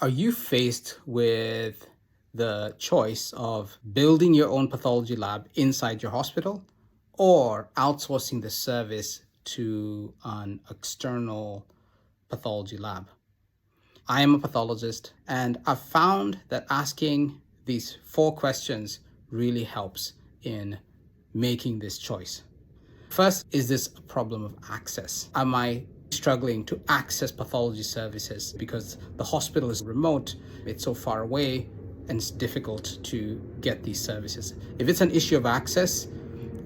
Are you faced with the choice of building your own pathology lab inside your hospital or outsourcing the service to an external pathology lab? I am a pathologist, and I've found that asking these four questions really helps in making this choice. First, is this a problem of access? Am I struggling to access pathology services because the hospital is remote, it's so far away, and it's difficult to get these services? If it's an issue of access,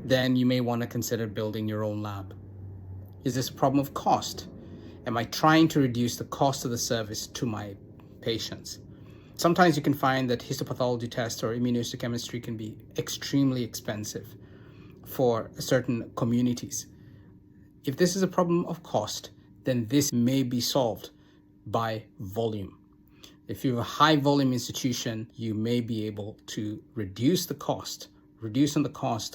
then you may want to consider building your own lab. Is this a problem of cost? Am I trying to reduce the cost of the service to my patients? Sometimes you can find that histopathology tests or immunohistochemistry can be extremely expensive for certain communities. If this is a problem of cost, then this may be solved by volume. If you have a high volume institution, you may be able to reduce the cost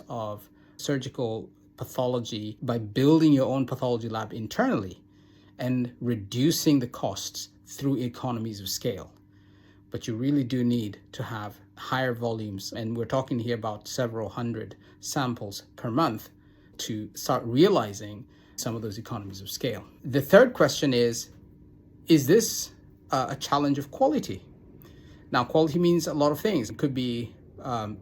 of surgical pathology by building your own pathology lab internally and reducing the costs through economies of scale. But you really do need to have higher volumes, and we're talking here about several hundred samples per month to start realizing some of those economies of scale. The third question is this a challenge of quality? Now, quality means a lot of things. It could be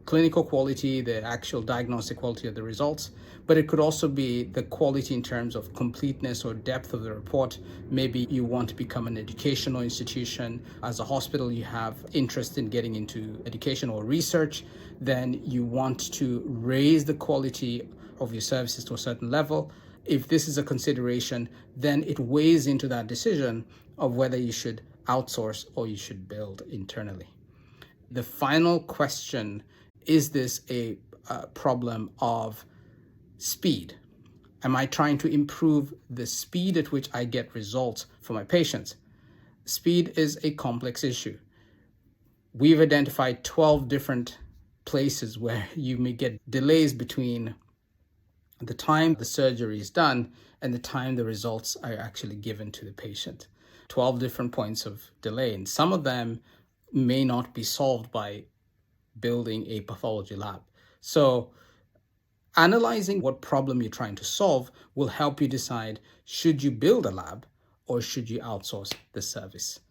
clinical quality, the actual diagnostic quality of the results, but it could also be the quality in terms of completeness or depth of the report. Maybe you want to become an educational institution. As a hospital, you have interest in getting into education or research. Then you want to raise the quality of your services to a certain level. If this is a consideration, then it weighs into that decision of whether you should outsource or you should build internally. The final question, is this a problem of speed? Am I trying to improve the speed at which I get results for my patients? Speed is a complex issue. We've identified 12 different places where you may get delays between the time the surgery is done and the time the results are actually given to the patient. 12 different points of delay, and some of them may not be solved by building a pathology lab. So analyzing what problem you're trying to solve will help you decide, should you build a lab or should you outsource the service?